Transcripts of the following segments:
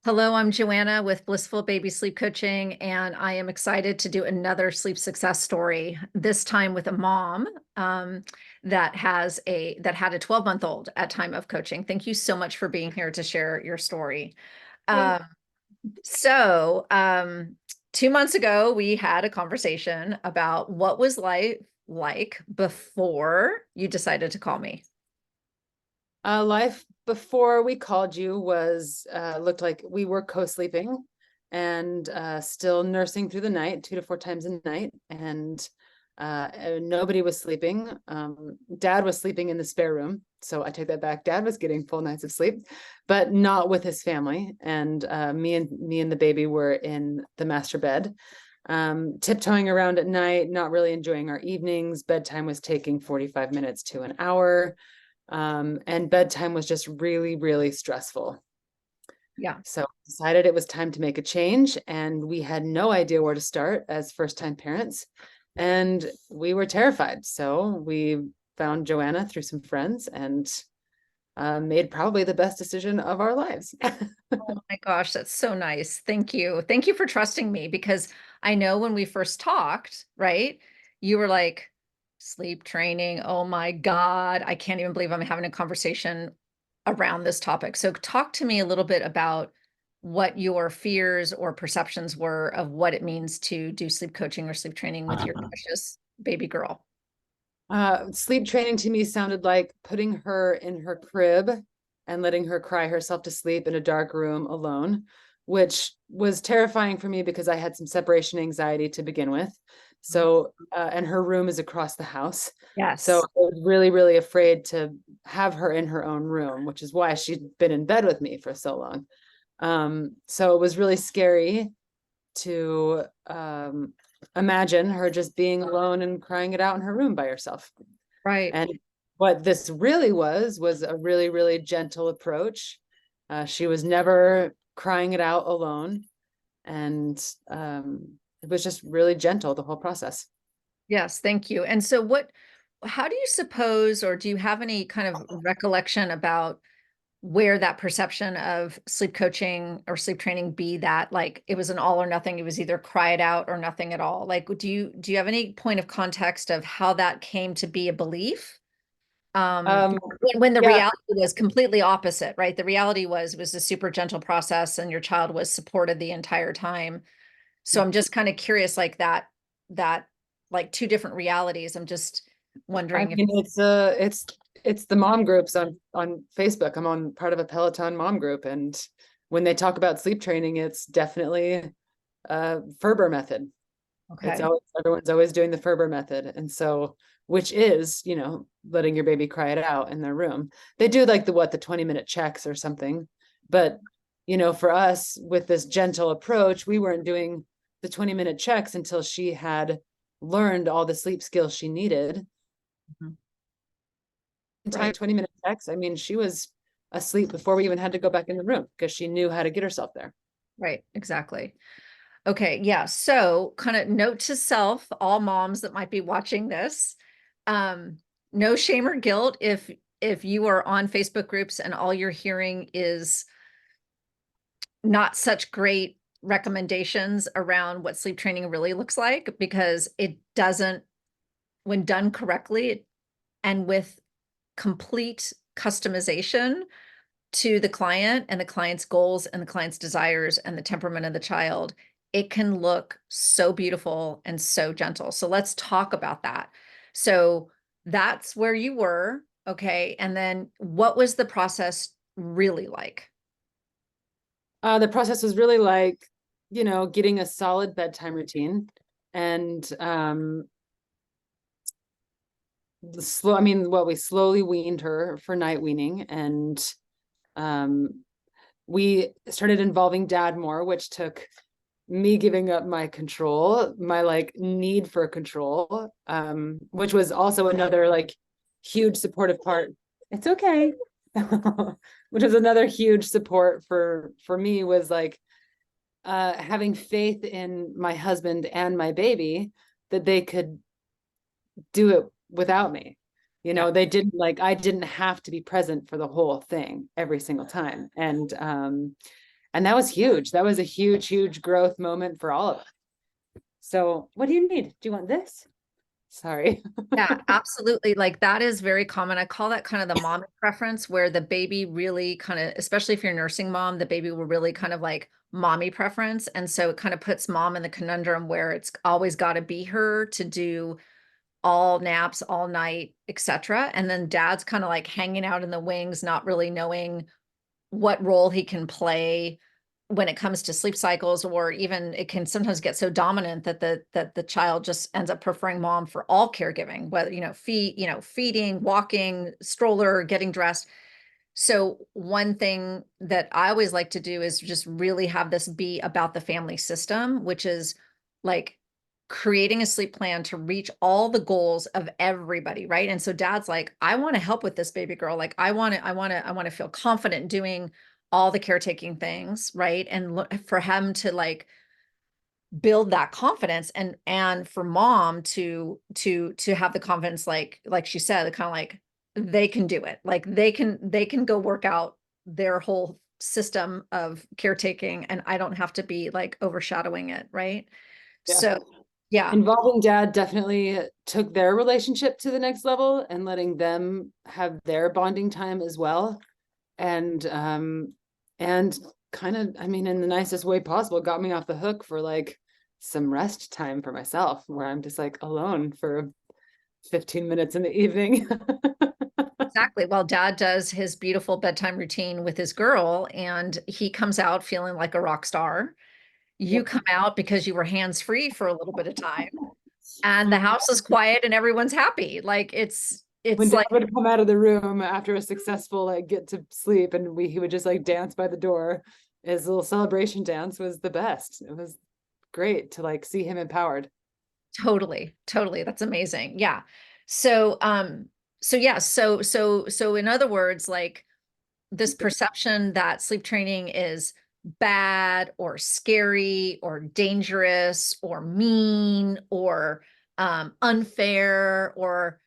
Hello, I'm Joanna with Blissful Baby Sleep Coaching, and I am excited to do another sleep success story, this time with a mom that had a 12-month-old at time of coaching. Thank you so much for being here to share your story. Hey. Um, so 2 months ago, we had a conversation about what was life like before you decided to call me. Life before we called you was looked like we were co-sleeping and still nursing through the night, 2 to 4 times a night, and nobody was sleeping. Dad was sleeping in the spare room, so I take that back. Dad was getting full nights of sleep, but not with his family. And me and the baby were in the master bed, tiptoeing around at night, not really enjoying our evenings. Bedtime was taking 45 minutes to an hour. And bedtime was just really, really stressful. Yeah. So decided it was time to make a change, and we had no idea where to start as first-time parents, and we were terrified. So we found Joanna through some friends and made probably the best decision of our lives. Oh my gosh, that's so nice. Thank you. Thank you for trusting me because I know when we first talked, right? You were like, sleep training. Oh my God. I can't even believe I'm having a conversation around this topic. So talk to me a little bit about what your fears or perceptions were of what it means to do sleep coaching or sleep training with your precious baby girl. Sleep training to me sounded like putting her in her crib and letting her cry herself to sleep in a dark room alone, which was terrifying for me because I had some separation anxiety to begin with. So, and her room is across the house. So I Yes. was really, really afraid to have her in her own room, which is why she'd been in bed with me for so long. So it was really scary to imagine her just being alone and crying it out in her room by herself. Right. And what this really was a really, really gentle approach. She was never crying it out alone. And it was just really gentle, the whole process. Yes, thank you. And so how do you suppose, or do you have any kind of recollection about where that perception of sleep coaching or sleep training be that like it was an all or nothing, it was either cry it out or nothing at all? Like, do you have any point of context of how that came to be a belief? Um, When the yeah, reality was completely opposite, right? The reality was a super gentle process and your child was supported the entire time. So I'm just kind of curious, like that like two different realities. I'm just I wondering if mean, it's the mom groups on Facebook. I'm on part of a Peloton mom group, and when they talk about sleep training, it's definitely Ferber method. It's okay. always everyone's always doing the Ferber method. And so, which is, letting your baby cry it out in their room. They do like the 20-minute checks or something. But, for us with this gentle approach, we weren't doing the 20-minute checks until she had learned all the sleep skills she needed. Mhm. Entire Right, 20-minute checks. I mean, she was asleep before we even had to go back in the room because she knew how to get herself there. right, exactly. Okay, yeah. So kind of note to self, all moms that might be watching this, um, no shame or guilt if you are on Facebook groups and all you're hearing is not such great recommendations around what sleep training really looks like, because it doesn't, when done correctly and with complete customization to the client and the client's goals and the client's desires and the temperament of the child, it can look so beautiful and so gentle. So let's talk about that. So that's where you were. Okay. And then what was the process really like? The process was really like, getting a solid bedtime routine and we slowly weaned her for night weaning, and um we started involving dad more, which took me giving up my control, my like need for control, which was also another like huge supportive part. It's okay. Which is another huge support for me, was like having faith in my husband and my baby that they could do it without me. Yeah. They didn't, like, I didn't have to be present for the whole thing every single time. And that was huge. That was a huge, huge growth moment for all of us. So what do you need? Do you want this? Sorry. Yeah, absolutely. Like that is very common. I call that kind of the mommy preference where the baby really kind of, especially if you're a nursing mom, the baby will really kind of like mommy preference. And so it kind of puts mom in the conundrum where it's always got to be her to do all naps all night, etc. And then dad's kind of like hanging out in the wings, not really knowing what role he can play when it comes to sleep cycles, or even it can sometimes get so dominant that the child just ends up preferring mom for all caregiving, whether feeding, walking, stroller, getting dressed. So one thing that I always like to do is just really have this be about the family system, which is like creating a sleep plan to reach all the goals of everybody, right? And so dad's like, I want to help with this baby girl. Like I want to feel confident doing all the caretaking things, right? And look for him to like build that confidence, and for mom to have the confidence, like she said, kind of like they can do it, like they can go work out their whole system of caretaking, and I don't have to be like overshadowing it, right? Yeah. So yeah, Involving dad definitely took their relationship to the next level and letting them have their bonding time as well. And kind of, I mean, in the nicest way possible, got me off the hook for like some rest time for myself where I'm just like alone for 15 minutes in the evening. exactly. Well, dad does his beautiful bedtime routine with his girl, and he comes out feeling like a rock star. You Yep. come out because you were hands free for a little bit of time, and the house is quiet and everyone's happy. Like When it's dad like would come out of the room after a successful like get to sleep, and he would just like dance by the door. His little celebration dance was the best. It was great to like see him empowered. totally, totally. That's amazing. Yeah. So so yeah, so in other words, like this perception that sleep training is bad or scary or dangerous or mean or unfair, or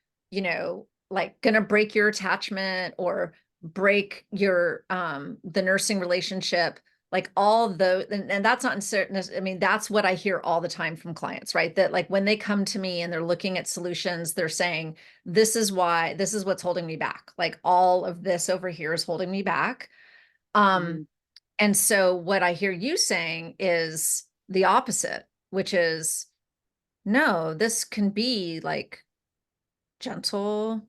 like gonna break your attachment or break your the nursing relationship, like all those, and that's not uncertain. I mean, that's what I hear all the time from clients, right? That like when they come to me and they're looking at solutions, they're saying, this is why, this is what's holding me back. Like all of this over here is holding me back. Mhm. And so what I hear you saying is the opposite, which is no, this can be like gentle,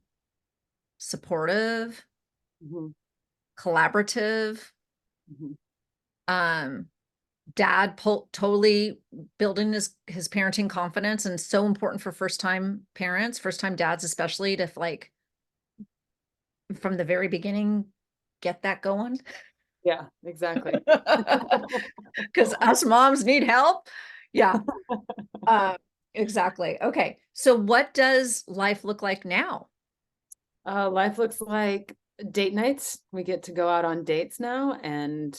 supportive, Mhm. collaborative, Mhm. um, totally building his parenting confidence, and so important for first time parents, first time dads especially, to like from the very beginning get that going. Yeah, exactly. Because us moms need help. Yeah, uh, exactly. Okay, so what does life look like now? Life looks like date nights. We get to go out on dates now, and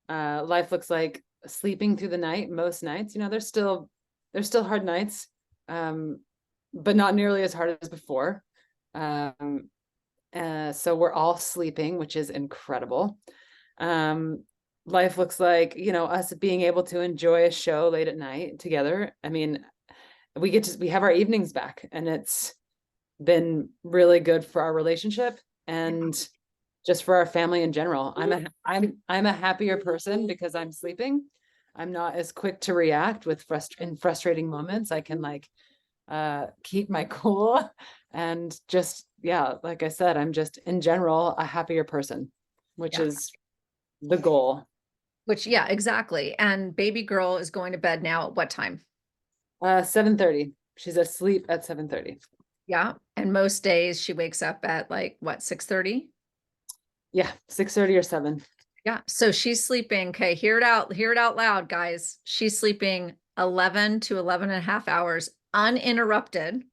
life looks like sleeping through the night most nights. You know, there's still hard nights, um, but not nearly as hard as before. Um, so we're all sleeping, which is incredible. Um, Life looks like, you know, us being able to enjoy a show late at night together. I mean, we have our evenings back, and it's been really good for our relationship and just for our family in general. I'm a happier person because I'm sleeping. I'm not as quick to react with frustrating moments. I can like keep my cool and just, yeah, like I said, I'm just in general a happier person, which Yeah, is the goal. which yeah, exactly. And baby girl is going to bed now at what time? 7:30. She's asleep at 7:30. Yeah, and most days she wakes up at like what, 6:30? Yeah, 6:30 or 7. Yeah, so she's sleeping. Okay, hear it out loud, guys. She's sleeping 11 to 11 and a half hours uninterrupted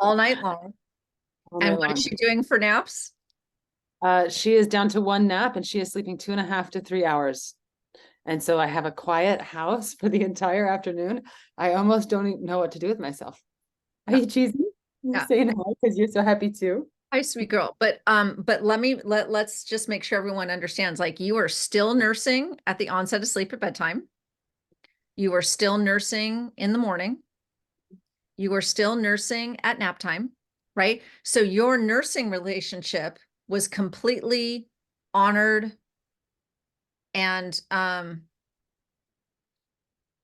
all night long. All And night what is long. she doing for naps? She is down to one nap, and she is sleeping 2.5 to 3 hours. And so I have a quiet house for the entire afternoon. I almost don't even know what to do with myself. Are Yeah, you cheesy? You're yeah. saying hi because you're so happy too. Hi, sweet girl. But let's just make sure everyone understands, like you are still nursing at the onset of sleep at bedtime. You are still nursing in the morning. You are still nursing at nap time, right? So your nursing relationship was completely honored and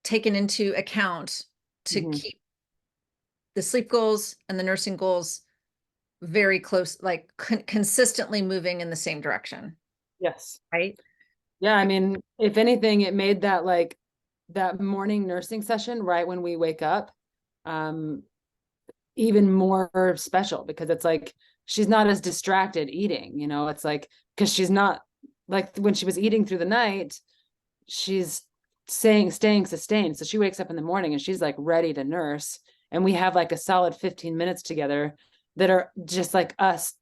taken into account to Mhm. keep the sleep goals and the nursing goals very close, like consistently moving in the same direction, Yes. right? Yeah, I mean, if anything, it made that like that morning nursing session right when we wake up, um, even more special because it's like she's not as distracted eating, it's like because she's not like when she was eating through the night, she's staying sustained. So she wakes up in the morning and she's like ready to nurse. And we have like a solid 15 minutes together that are just like us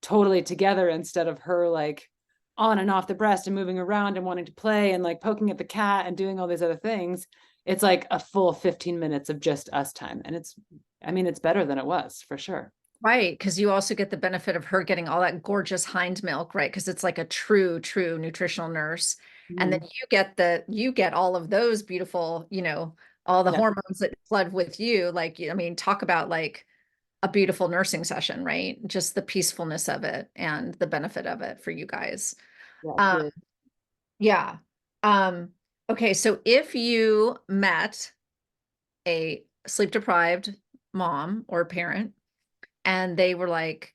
totally together instead of her like on and off the breast and moving around and wanting to play and like poking at the cat and doing all these other things. It's like a full 15 minutes of just us time. And I mean, it's better than it was for sure. Right, because you also get the benefit of her getting all that gorgeous hind milk, right? Because it's like a true nutritional nurse. And then Mhm. you get all of those beautiful, all the Yeah. hormones that flood with you. Like, I mean, talk about like a beautiful nursing session, right? Just the peacefulness of it and the benefit of it for you guys. Yeah. Um, Period. yeah. Um, okay, so if you met a sleep deprived mom or parent and they were like,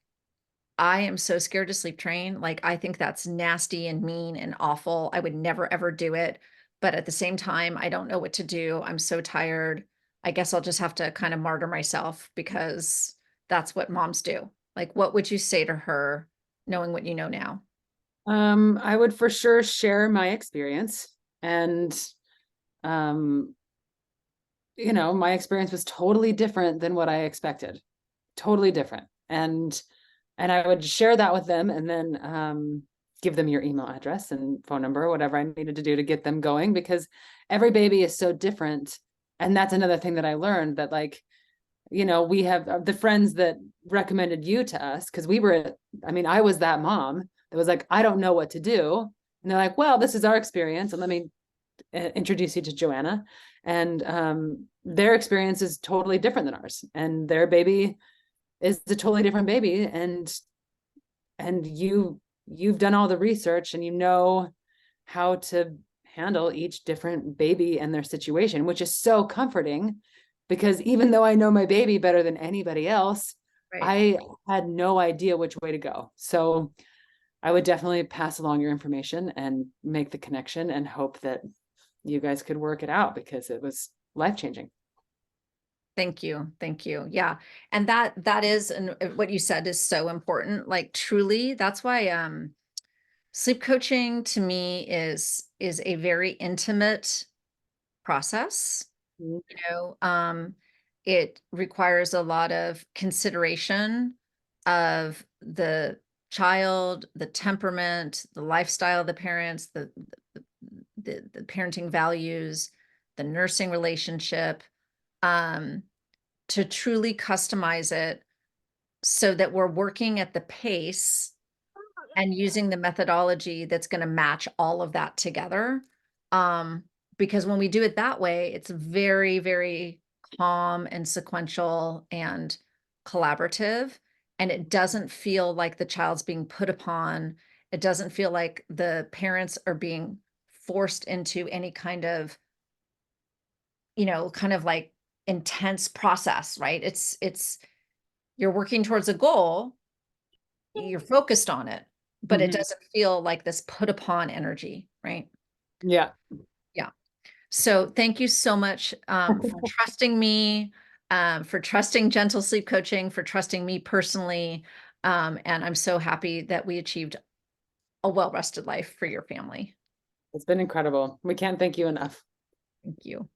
I am so scared to sleep train. Like, I think that's nasty and mean and awful. I would never, ever do it. But at the same time, I don't know what to do. I'm so tired. I guess I'll just have to kind of martyr myself because that's what moms do. Like, what would you say to her, knowing what you know now? I would for sure share my experience and um my experience was totally different than what I expected. Totally different. And I would share that with them and then give them your email address and phone number, whatever I needed to do to get them going because every baby is so different. And that's another thing that I learned that like, we have the friends that recommended you to us because I mean, I was that mom that was like, I don't know what to do. And they're like, well, this is our experience. And let me introduce you to Joanna. And their experience is totally different than ours. And their baby is a totally different baby. And you've done all the research and you know how to handle each different baby and their situation, which is so comforting because even though I know my baby better than anybody else, Right. I had no idea which way to go. So I would definitely pass along your information and make the connection and hope that you guys could work it out because it was life changing. Thank you. Thank you. Yeah. And that is, and what you said is so important. Like truly, that's why sleep coaching to me is a very intimate process. Mhm. You know, it requires a lot of consideration of the child, the temperament, the lifestyle of the parents, the parenting values, the nursing relationship, um, to truly customize it so that we're working at the pace and using the methodology that's going to match all of that together. Um, because when we do it that way, it's very calm and sequential and collaborative. And it doesn't feel like the child's being put upon. It doesn't feel like the parents are being forced into any kind of, kind of like intense process, right? You're working towards a goal, you're focused on it, but it Mhm. doesn't feel like this put upon energy, right? Yeah. Yeah. So thank you so much for trusting me, for trusting Gentle Sleep Coaching, for trusting me personally. And I'm so happy that we achieved a well-rested life for your family. It's been incredible. We can't thank you enough. Thank you.